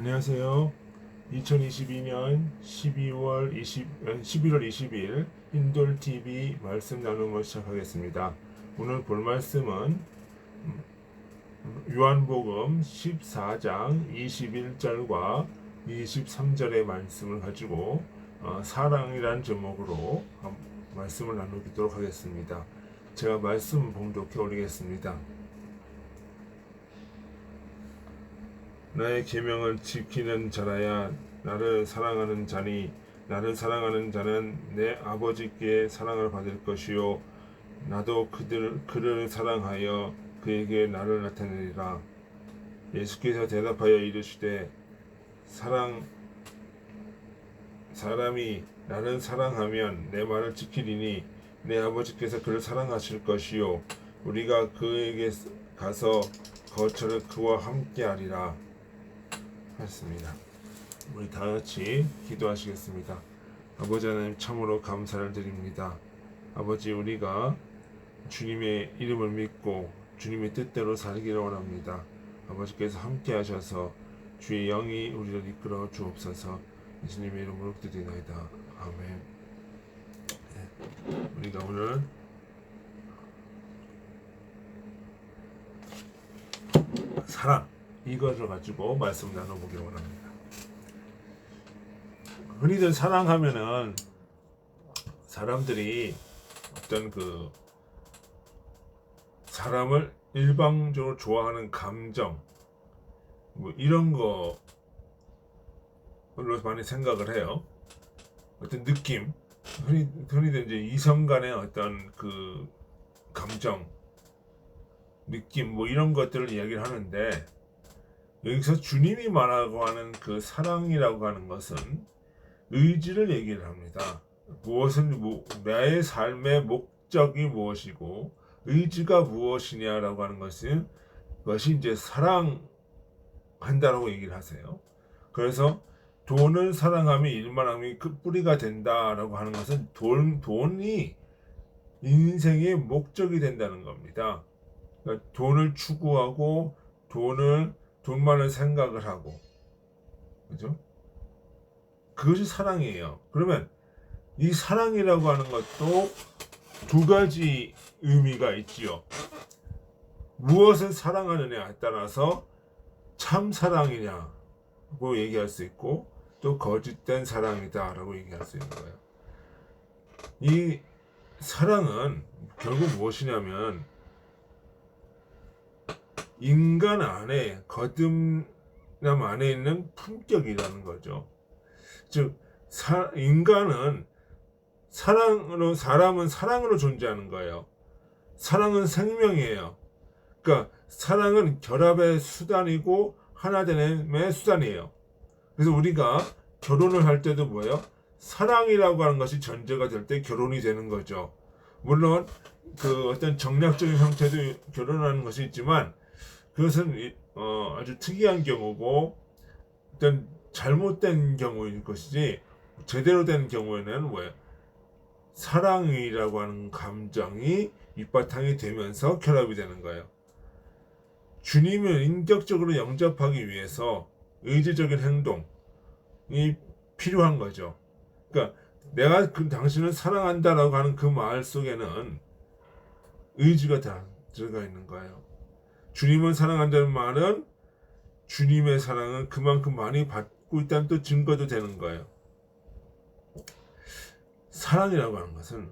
안녕하세요. 2022년 11월 20일 인돌TV 말씀 나눔을 시작하겠습니다. 오늘 볼 말씀은 요한복음 14장 21절과 23절의 말씀을 가지고 사랑이란 제목으로 말씀을 나누도록 하겠습니다. 제가 말씀 봉독해 올리겠습니다. 나의 계명을 지키는 자라야 나를 사랑하는 자니 나를 사랑하는 자는 내 아버지께 사랑을 받을 것이요 나도 그를 사랑하여 그에게 나를 나타내리라. 예수께서 대답하여 이르시되 사람이 나를 사랑하면 내 말을 지키리니 내 아버지께서 그를 사랑하실 것이요 우리가 그에게 가서 거처를 그와 함께 하리라 했습니다. 우리 다 같이 기도하시겠습니다. 아버지 하나님, 참으로 감사를 드립니다. 아버지, 우리가 주님의 이름을 믿고 주님의 뜻대로 살기를 원합니다. 아버지께서 함께 하셔서 주의 영이 우리를 이끌어 주옵소서. 예수님의 이름으로 기도드리나이다. 아멘. 우리가 오늘 사랑, 이것을 가지고 말씀 나눠보기를 원합니다. 흔히들 사랑하면은 사람들이 어떤 사람을 일방적으로 좋아하는 감정, 이런 거로 많이 생각을 해요. 어떤 느낌, 흔히들 이제 이성 간의 어떤 감정, 느낌, 이런 것들을 이야기를 하는데, 여기서 주님이 말하고 하는 사랑이라고 하는 것은 의지를 얘기를 합니다. 나의 삶의 목적이 무엇이고 의지가 무엇이냐라고 하는 것이 이제 사랑한다라고 얘기를 하세요. 그래서 돈을 사랑하면 일만함이 그 뿌리가 된다라고 하는 것은 돈이 인생의 목적이 된다는 겁니다. 그러니까 돈을 추구하고 돈만을 생각을 하고, 그죠? 그것이 사랑이에요. 그러면 이 사랑이라고 하는 것도 두 가지 의미가 있지요. 무엇을 사랑하느냐에 따라서 참 사랑이냐고 얘기할 수 있고, 또 거짓된 사랑이다라고 얘기할 수 있는 거예요. 이 사랑은 결국 무엇이냐면 인간 안에 거듭남 안에 있는 품격이라는 거죠. 즉 인간은 사람은 사랑으로 존재하는 거예요. 사랑은 생명이에요. 그러니까 사랑은 결합의 수단이고 하나됨의 수단이에요. 그래서 우리가 결혼을 할 때도 뭐예요? 사랑이라고 하는 것이 전제가 될 때 결혼이 되는 거죠. 물론 어떤 정략적인 형태도 결혼하는 것이 있지만 그것은 아주 특이한 경우고 어떤 잘못된 경우일 것이지, 제대로 된 경우에는 사랑이라고 하는 감정이 밑바탕이 되면서 결합이 되는 거예요. 주님을 인격적으로 영접하기 위해서 의지적인 행동이 필요한 거죠. 그러니까 내가 당신을 사랑한다라고 하는 그 말 속에는 의지가 다 들어가 있는 거예요. 주님을 사랑한다는 말은 주님의 사랑은 그만큼 많이 받고 있다는 또 증거도 되는 거예요. 사랑이라고 하는 것은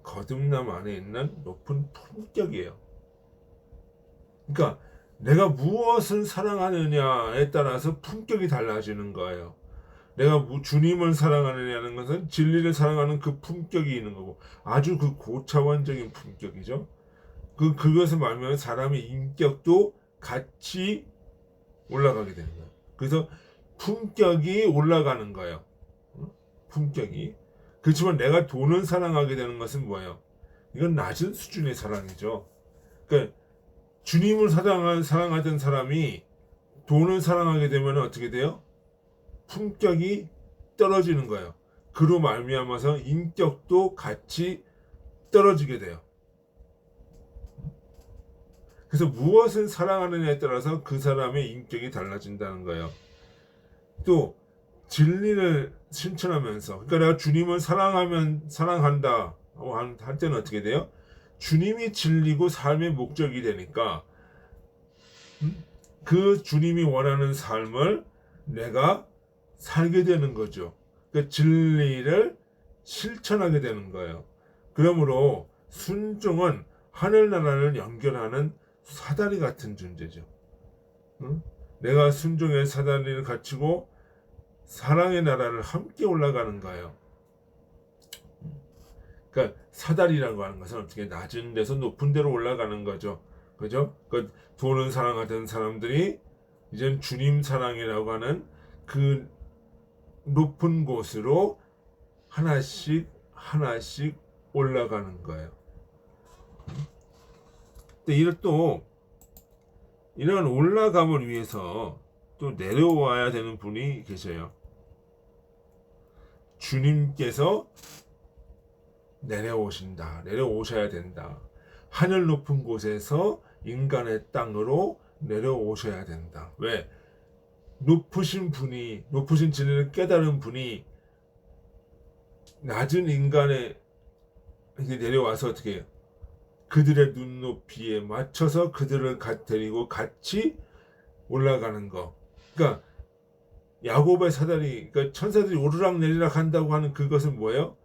거듭남 안에 있는 높은 품격이에요. 그러니까 내가 무엇을 사랑하느냐에 따라서 품격이 달라지는 거예요. 내가 주님을 사랑하느냐는 것은 진리를 사랑하는 그 품격이 있는 거고, 아주 고차원적인 품격이죠. 그것을 말하면 사람의 인격도 같이 올라가게 되는 거예요. 그래서 품격이 올라가는 거예요. 품격이. 그렇지만 내가 돈을 사랑하게 되는 것은 뭐예요? 이건 낮은 수준의 사랑이죠. 그러니까 주님을 사랑하던 사람이 돈을 사랑하게 되면 어떻게 돼요? 품격이 떨어지는 거예요. 그로 말미암아서 인격도 같이 떨어지게 돼요. 그래서 무엇을 사랑하느냐에 따라서 그 사람의 인격이 달라진다는 거예요. 또 진리를 실천하면서, 그러니까 내가 주님을 사랑한다 할 때는 어떻게 돼요? 주님이 진리고 삶의 목적이 되니까 그 주님이 원하는 삶을 내가 살게 되는 거죠. 그 진리를 실천하게 되는 거예요. 그러므로 순종은 하늘나라를 연결하는 사다리 같은 존재죠. 응? 내가 순종의 사다리를 갖추고 사랑의 나라를 함께 올라가는 거예요. 그러니까 사다리라고 하는 것은 어떻게 낮은 데서 높은 데로 올라가는 거죠. 그죠? 그 돈을 사랑하던 사람들이 이젠 주님 사랑이라고 하는 그 높은 곳으로 하나씩 하나씩 올라가는 거예요. 근데 또 이런 올라감을 위해서 또 내려와야 되는 분이 계셔요. 주님께서 내려오셔야 된다. 하늘 높은 곳에서 인간의 땅으로 내려오셔야 된다. 왜? 높으신 진리를 깨달은 분이 낮은 인간에 내려와서 어떻게 해요? 그들의 눈높이에 맞춰서 그들을 데리고 같이 올라가는 거. 그러니까 야곱의 사다리, 그러니까 천사들이 오르락 내리락 한다고 하는 그것은 뭐예요?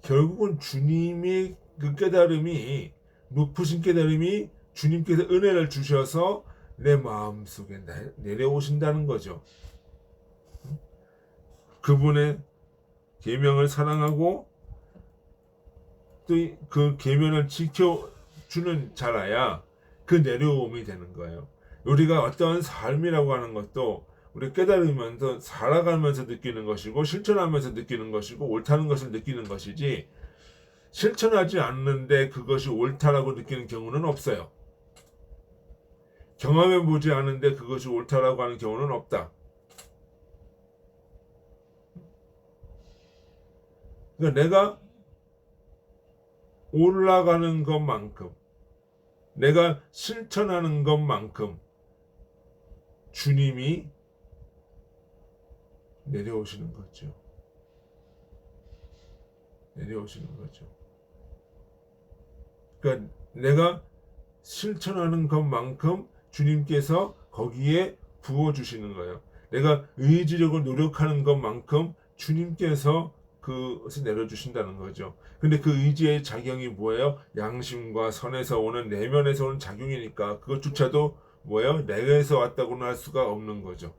결국은 주님의 그 깨달음이, 높으신 깨달음이 주님께서 은혜를 주셔서 내 마음속에 내려오신다는 거죠. 그분의 계명을 사랑하고 또 그 계명을 지켜주는 자라야 그 내려옴이 되는 거예요. 우리가 어떤 삶이라고 하는 것도 우리 깨달으면서 살아가면서 느끼는 것이고 실천하면서 느끼는 것이고 옳다는 것을 느끼는 것이지, 실천하지 않는데 그것이 옳다라고 느끼는 경우는 없어요. 경험해 보지 않은데 그것이 옳다라고 하는 경우는 없다. 그러니까 내가 올라가는 것만큼, 내가 실천하는 것만큼 주님이 내려오시는 거죠. 내려오시는 거죠. 그러니까 내가 실천하는 것만큼 주님께서 거기에 부어주시는 거예요. 내가 의지력을 노력하는 것만큼 주님께서 그것을 내려주신다는 거죠. 근데 그 의지의 작용이 뭐예요? 양심과 선에서 오는, 내면에서 오는 작용이니까 그것조차도 뭐예요? 내게서 왔다고는 할 수가 없는 거죠.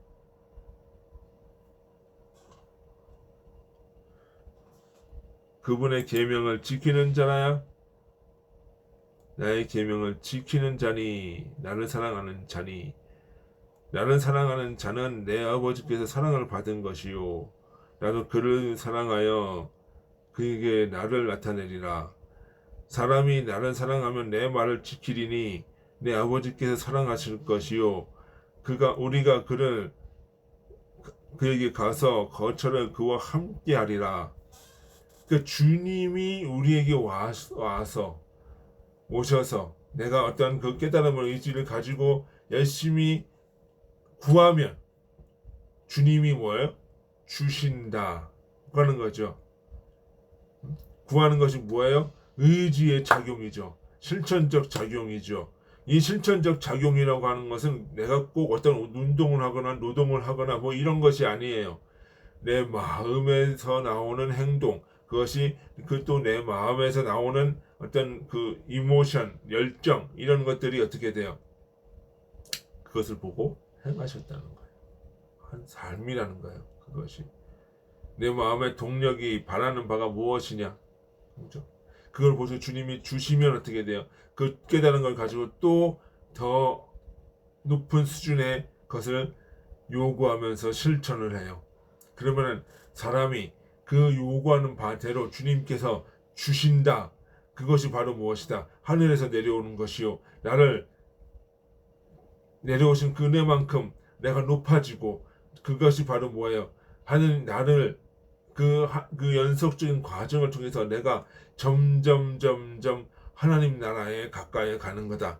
그분의 계명을 지키는 자라야 나의 계명을 지키는 자니, 나를 사랑하는 자니, 나를 사랑하는 자는 내 아버지께서 사랑을 받은 것이요, 나도 그를 사랑하여 그에게 나를 나타내리라. 사람이 나를 사랑하면 내 말을 지키리니 내 아버지께서 사랑하실 것이요, 우리가 그에게 가서 거처를 그와 함께 하리라. 그 주님이 우리에게 오셔서 내가 어떤 그 깨달음을, 의지를 가지고 열심히 구하면 주님이 뭐예요? 주신다 하는 거죠. 구하는 것이 뭐예요? 의지의 작용이죠. 실천적 작용이죠. 이 실천적 작용이라고 하는 것은 내가 꼭 어떤 운동을 하거나 노동을 하거나 뭐 이런 것이 아니에요. 내 마음에서 나오는 행동, 그것이 또 내 마음에서 나오는 어떤 그 이모션, 열정, 이런 것들이 어떻게 돼요? 그것을 보고 행하셨다는 거예요. 한 삶이라는 거예요. 그것이 내 마음의 동력이 바라는 바가 무엇이냐, 그렇죠? 그걸 보셔 주님이 주시면 어떻게 돼요? 그 깨달은 걸 가지고 또 더 높은 수준의 것을 요구하면서 실천을 해요. 그러면은 사람이 그 요구하는 바대로 주님께서 주신다. 그것이 바로 무엇이다? 하늘에서 내려오는 것이요, 나를 내려오신 그 은혜만큼 내가 높아지고, 그것이 바로 뭐예요? 나를 그 연속적인 과정을 통해서 내가 점점 하나님 나라에 가까이 가는 거다.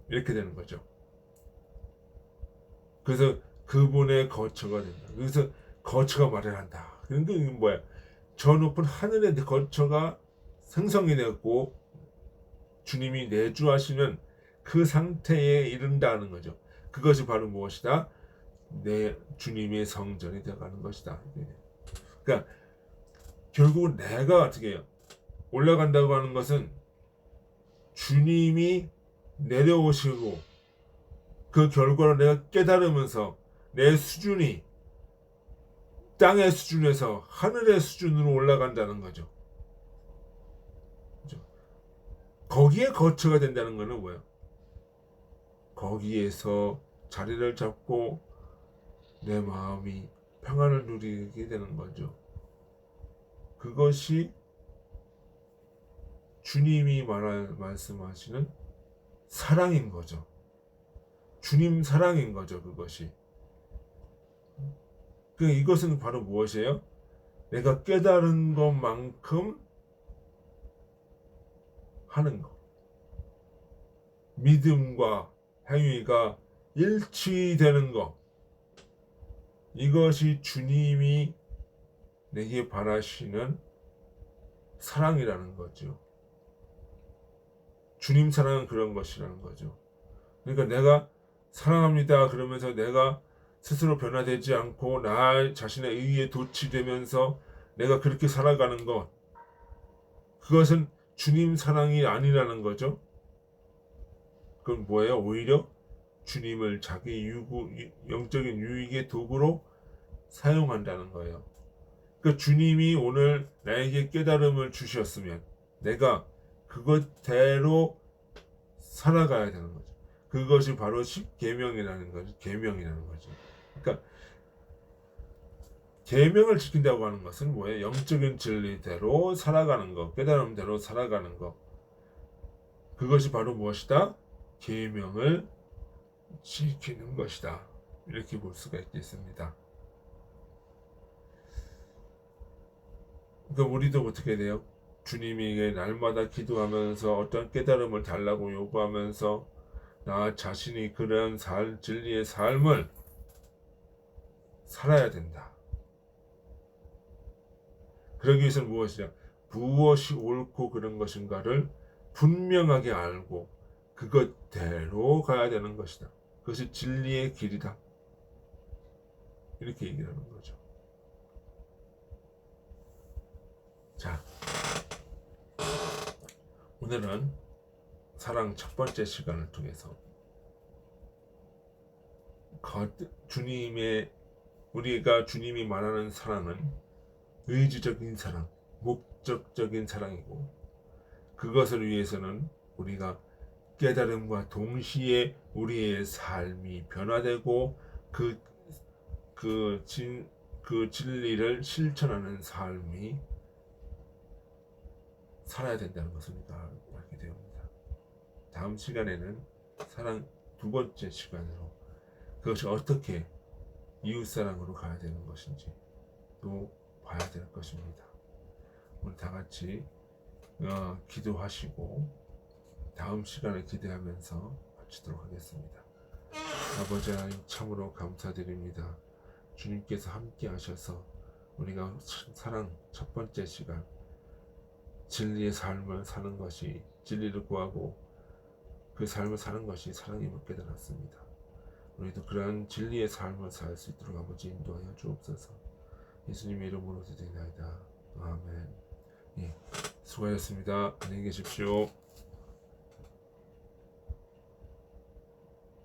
이렇게 되는 거죠. 그래서 그분의 거처가 된다. 그래서 거처가 마련한다. 그러니까 이게 뭐야? 저 높은 하늘의 거처가 생성이 되었고 주님이 내주하시는 그 상태에 이른다는 거죠. 그것이 바로 무엇이다? 내 주님의 성전이 되어가는 것이다. 그러니까 결국은 내가 어떻게 해요? 올라간다고 하는 것은 주님이 내려오시고 그 결과를 내가 깨달으면서 내 수준이 땅의 수준에서 하늘의 수준으로 올라간다는 거죠. 그죠? 거기에 거처가 된다는 것은 뭐예요? 거기에서 자리를 잡고 내 마음이 평안을 누리게 되는 거죠. 그것이 주님이 말씀하시는 사랑인 거죠. 주님 사랑인 거죠. 그것이. 이것은 바로 무엇이에요? 내가 깨달은 것만큼 하는 것. 믿음과 행위가 일치되는 것. 이것이 주님이 내게 바라시는 사랑이라는 거죠. 주님 사랑은 그런 것이라는 거죠. 그러니까 내가 사랑합니다 그러면서 내가 스스로 변화되지 않고 나 자신의 의의에 도취되면서 내가 그렇게 살아가는 것, 그것은 주님 사랑이 아니라는 거죠. 그건 뭐예요? 오히려 주님을 자기 영적인 유익의 도구로 사용한다는 거예요. 그러니까 주님이 오늘 나에게 깨달음을 주셨으면 내가 그것대로 살아가야 되는 거죠. 그것이 바로 십계명이라는 거죠. 계명이라는 거죠. 그러니까 계명을 지킨다고 하는 것은 뭐예요? 영적인 진리대로 살아가는 것, 깨달음대로 살아가는 것. 그것이 바로 무엇이다? 계명을 지키는 것이다. 이렇게 볼 수가 있겠습니다. 그러니까 우리도 어떻게 돼요? 주님에게 날마다 기도하면서 어떤 깨달음을 달라고 요구하면서 나 자신이 그런 진리의 삶을 살아야 된다. 그러기 위해서는 무엇이 옳고 그런 것인가를 분명하게 알고 그것대로 가야 되는 것이다. 그것이 진리의 길이다. 이렇게 얘기를 하는 거죠. 자, 오늘은 사랑 첫 번째 시간을 통해서 우리가 주님이 말하는 사랑은 의지적인 사랑, 목적적인 사랑이고 그것을 위해서는 우리가 깨달음과 동시에 우리의 삶이 변화되고 그 진리를 실천하는 삶이 살아야 된다는 것을 우리가 알게 되옵니다. 다음 시간에는 사랑 두 번째 시간으로 그것이 어떻게 이웃사랑으로 가야 되는 것인지 또 봐야 될 것입니다. 우리 다 같이 기도하시고 다음 시간을 기대하면서 마치도록 하겠습니다. 아버지 하나님 참으로 감사드립니다. 주님께서 함께 하셔서 우리가 사랑 첫 번째 시간 진리의 삶을 사는 것이 진리를 구하고 그 삶을 사는 것이 사랑임을 깨달았습니다. 우리도 그러한 진리의 삶을 살 수 있도록 아버지 인도하여 주옵소서. 예수님의 이름으로 기도드리나이다. 아멘. 예, 수고하셨습니다. 안녕히 계십시오.